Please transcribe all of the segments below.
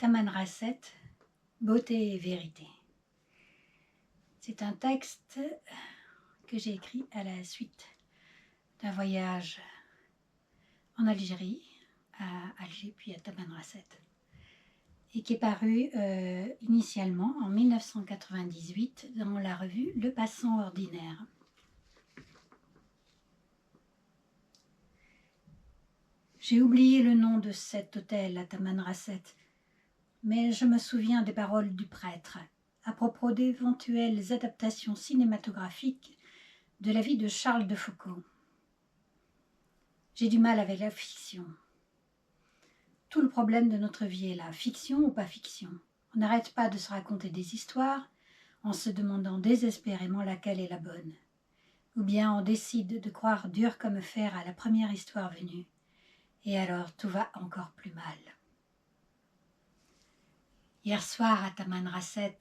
Tamanrasset, Beauté et vérité. C'est un texte que j'ai écrit à la suite d'un voyage en Algérie, à Alger puis à Tamanrasset, et qui est paru initialement en 1998 dans la revue Le Passant ordinaire. J'ai oublié le nom de cet hôtel à Tamanrasset, mais je me souviens des paroles du prêtre à propos d'éventuelles adaptations cinématographiques de la vie de Charles de Foucault. J'ai du mal avec la fiction. Tout le problème de notre vie est là, fiction ou pas fiction. On n'arrête pas de se raconter des histoires en se demandant désespérément laquelle est la bonne. Ou bien on décide de croire dur comme fer à la première histoire venue. Et alors tout va encore plus mal. Hier soir à Tamanrasset,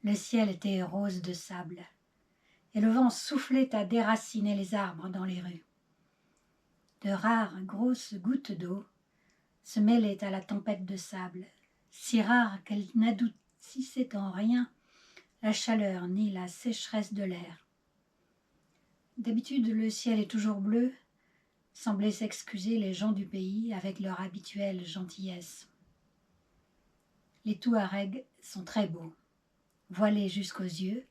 le ciel était rose de sable et le vent soufflait à déraciner les arbres dans les rues. De rares grosses gouttes d'eau se mêlaient à la tempête de sable, si rares qu'elles n'adoucissaient en rien la chaleur ni la sécheresse de l'air. D'habitude, le ciel est toujours bleu, semblaient s'excuser les gens du pays avec leur habituelle gentillesse. Les Touaregs sont très beaux, voilés jusqu'aux yeux,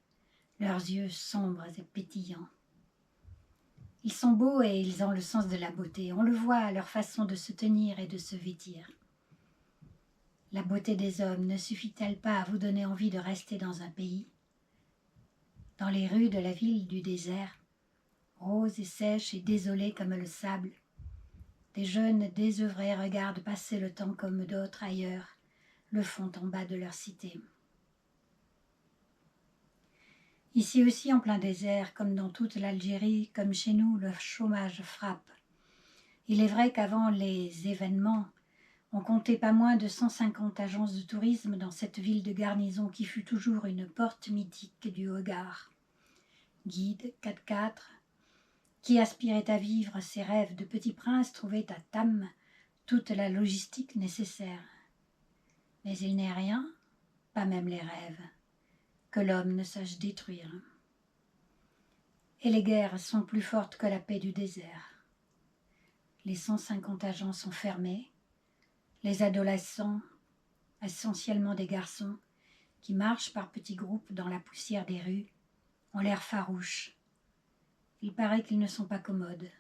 leurs yeux sombres et pétillants. Ils sont beaux et ils ont le sens de la beauté, on le voit à leur façon de se tenir et de se vêtir. La beauté des hommes ne suffit-elle pas à vous donner envie de rester dans un pays? Dans les rues de la ville du désert, roses et sèches et désolées comme le sable, des jeunes désœuvrés regardent passer le temps comme d'autres ailleurs le font en bas de leur cité. Ici aussi, en plein désert, comme dans toute l'Algérie, comme chez nous, le chômage frappe. Il est vrai qu'avant les événements, on comptait pas moins de 150 agences de tourisme dans cette ville de garnison qui fut toujours une porte mythique du Hogar. Guides, 4x4, qui aspiraient à vivre ses rêves de petit prince trouvaient à Tam toute la logistique nécessaire. Mais il n'est rien, pas même les rêves, que l'homme ne sache détruire. Et les guerres sont plus fortes que la paix du désert. Les 150 agents sont fermés, les adolescents, essentiellement des garçons, qui marchent par petits groupes dans la poussière des rues, ont l'air farouches. Il paraît qu'ils ne sont pas commodes.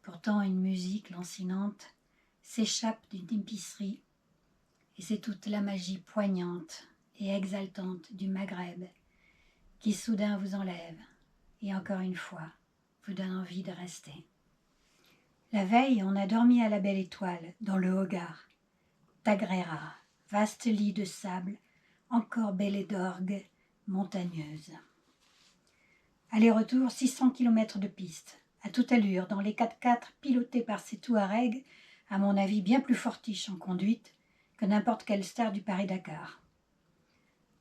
Pourtant, une musique lancinante s'échappe d'une épicerie, et c'est toute la magie poignante et exaltante du Maghreb qui soudain vous enlève, et encore une fois, vous donne envie de rester. La veille, on a dormi à la Belle Étoile, dans le Hogar. Tagrera, vaste lit de sable, encore belle et d'orgue, montagneuse. Aller-retour, 600 km de piste, à toute allure, dans les 4x4 pilotés par ces Touaregs, à mon avis bien plus fortiches en conduite que n'importe quelle star du Paris-Dakar.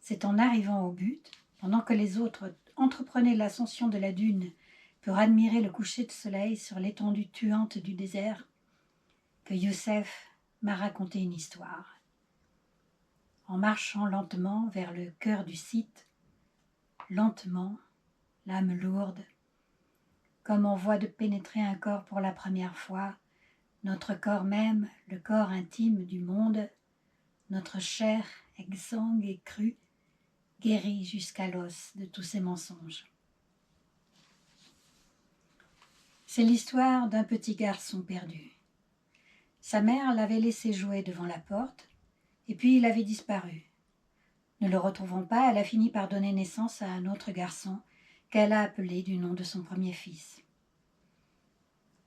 C'est en arrivant au but, pendant que les autres entreprenaient l'ascension de la dune pour admirer le coucher de soleil sur l'étendue tuante du désert, que Youssef m'a raconté une histoire. En marchant lentement vers le cœur du site, lentement, l'âme lourde, comme on voit de pénétrer un corps pour la première fois, notre corps même, le corps intime du monde, notre chair exsangue et crue, guérie jusqu'à l'os de tous ces mensonges. C'est l'histoire d'un petit garçon perdu. Sa mère l'avait laissé jouer devant la porte, et puis il avait disparu. Ne le retrouvant pas, elle a fini par donner naissance à un autre garçon qu'elle a appelé du nom de son premier fils.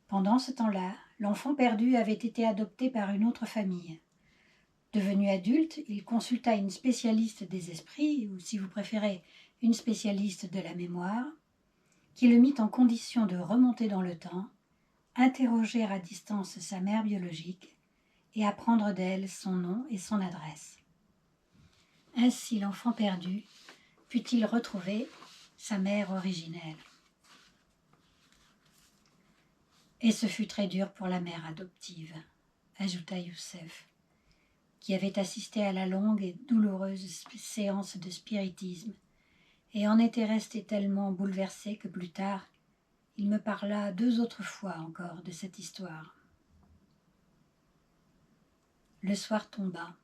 Pendant ce temps-là, l'enfant perdu avait été adopté par une autre famille. Devenu adulte, il consulta une spécialiste des esprits, ou si vous préférez, une spécialiste de la mémoire, qui le mit en condition de remonter dans le temps, interroger à distance sa mère biologique et apprendre d'elle son nom et son adresse. Ainsi l'enfant perdu put-il retrouver sa mère originelle. Et ce fut très dur pour la mère adoptive, ajouta Youssef. qui avait assisté à la longue et douloureuse séance de spiritisme, et en était resté tellement bouleversé que plus tard, il me parla 2 autres fois encore de cette histoire. Le soir tomba.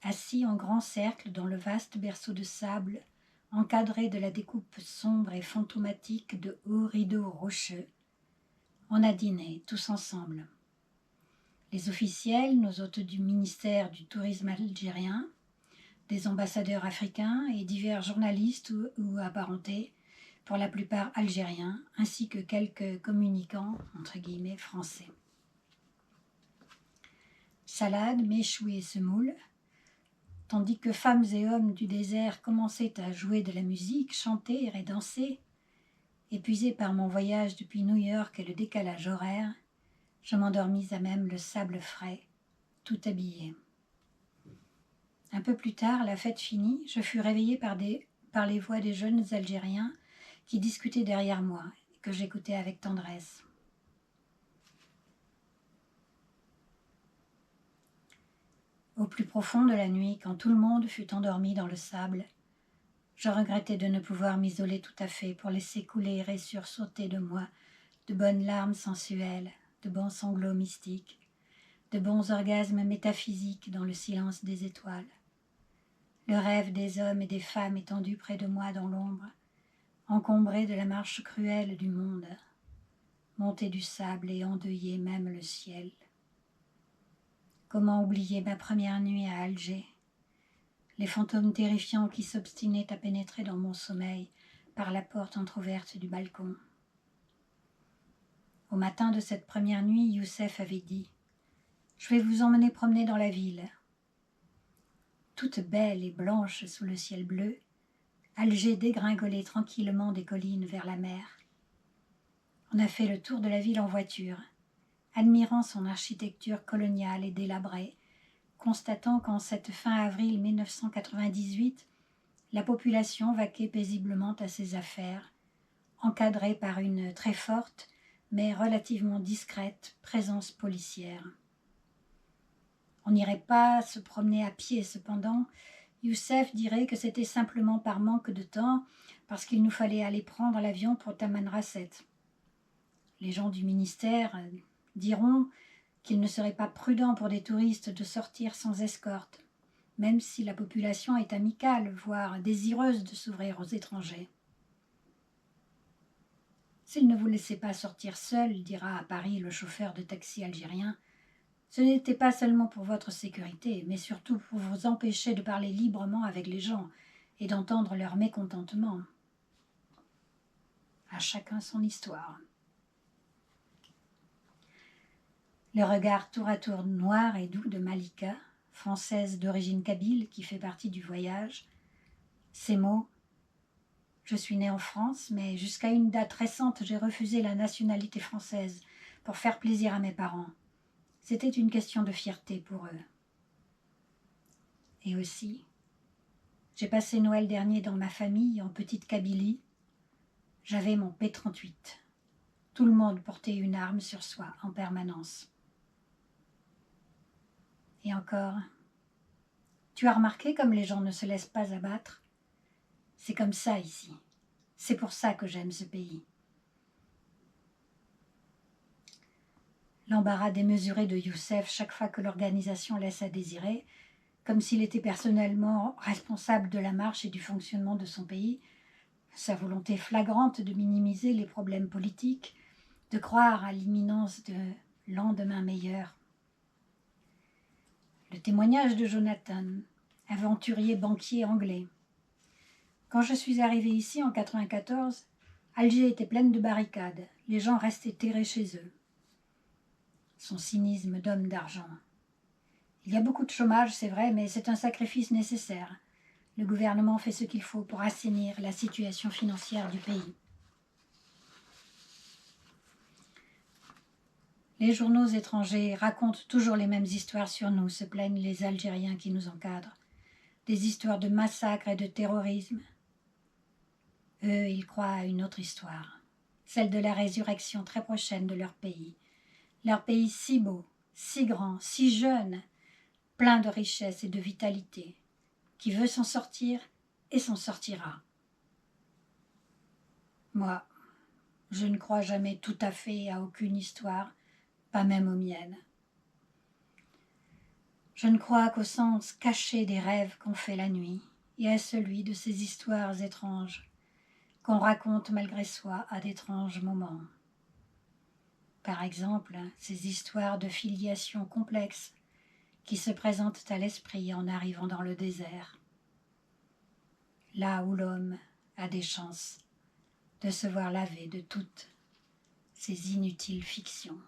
Assis en grand cercle dans le vaste berceau de sable, encadré de la découpe sombre et fantomatique de hauts rideaux rocheux, on a dîné tous ensemble. Les officiels, nos hôtes du ministère du tourisme algérien, des ambassadeurs africains et divers journalistes ou apparentés, pour la plupart algériens, ainsi que quelques communicants, entre guillemets, français. Salade, méchoui et semoule, tandis que femmes et hommes du désert commençaient à jouer de la musique, chanter et danser. Épuisé par mon voyage depuis New York et le décalage horaire, je m'endormis à même le sable frais, tout habillé. Un peu plus tard, la fête finie, je fus réveillée par les voix des jeunes Algériens qui discutaient derrière moi et que j'écoutais avec tendresse. Au plus profond de la nuit, quand tout le monde fut endormi dans le sable, je regrettais de ne pouvoir m'isoler tout à fait pour laisser couler et sursauter de moi de bonnes larmes sensuelles, de bons sanglots mystiques, de bons orgasmes métaphysiques dans le silence des étoiles. Le rêve des hommes et des femmes étendus près de moi dans l'ombre, encombrés de la marche cruelle du monde, montés du sable et endeuillés même le ciel. Comment oublier ma première nuit à Alger, les fantômes terrifiants qui s'obstinaient à pénétrer dans mon sommeil par la porte entr'ouverte du balcon. Au matin de cette première nuit, Youssef avait dit « Je vais vous emmener promener dans la ville. » Toute belle et blanche sous le ciel bleu, Alger dégringolait tranquillement des collines vers la mer. On a fait le tour de la ville en voiture, admirant son architecture coloniale et délabrée, constatant qu'en cette fin avril 1998, la population vaquait paisiblement à ses affaires, encadrée par une très forte mais relativement discrète présence policière. On n'irait pas se promener à pied cependant. Youssef dirait que c'était simplement par manque de temps, parce qu'il nous fallait aller prendre l'avion pour Tamanrasset. Les gens du ministère diront qu'il ne serait pas prudent pour des touristes de sortir sans escorte, même si la population est amicale, voire désireuse de s'ouvrir aux étrangers. S'il ne vous laissait pas sortir seul, dira à Paris le chauffeur de taxi algérien, ce n'était pas seulement pour votre sécurité, mais surtout pour vous empêcher de parler librement avec les gens et d'entendre leur mécontentement. À chacun son histoire. Le regard tour à tour noir et doux de Malika, française d'origine kabyle qui fait partie du voyage, ces mots « Je suis née en France, mais jusqu'à une date récente, j'ai refusé la nationalité française pour faire plaisir à mes parents. C'était une question de fierté pour eux. » Et aussi, j'ai passé Noël dernier dans ma famille en petite Kabylie. J'avais mon P38. Tout le monde portait une arme sur soi en permanence. Et encore, tu as remarqué comme les gens ne se laissent pas abattre? C'est comme ça ici. C'est pour ça que j'aime ce pays. L'embarras démesuré de Youssef chaque fois que l'organisation laisse à désirer, comme s'il était personnellement responsable de la marche et du fonctionnement de son pays, sa volonté flagrante de minimiser les problèmes politiques, de croire à l'imminence de lendemain meilleur. Le témoignage de Jonathan, aventurier banquier anglais. Quand je suis arrivée ici en 1994, Alger était pleine de barricades, les gens restaient terrés chez eux. Son cynisme d'homme d'argent. Il y a beaucoup de chômage, c'est vrai, mais c'est un sacrifice nécessaire. Le gouvernement fait ce qu'il faut pour assainir la situation financière du pays. Les journaux étrangers racontent toujours les mêmes histoires sur nous, se plaignent les Algériens qui nous encadrent. Des histoires de massacres et de terrorisme. Eux, ils croient à une autre histoire, celle de la résurrection très prochaine de leur pays. Leur pays si beau, si grand, si jeune, plein de richesse et de vitalité, qui veut s'en sortir et s'en sortira. Moi, je ne crois jamais tout à fait à aucune histoire, pas même aux miennes. Je ne crois qu'au sens caché des rêves qu'on fait la nuit et à celui de ces histoires étranges qu'on raconte malgré soi à d'étranges moments. Par exemple, ces histoires de filiation complexes qui se présentent à l'esprit en arrivant dans le désert, là où l'homme a des chances de se voir laver de toutes ces inutiles fictions.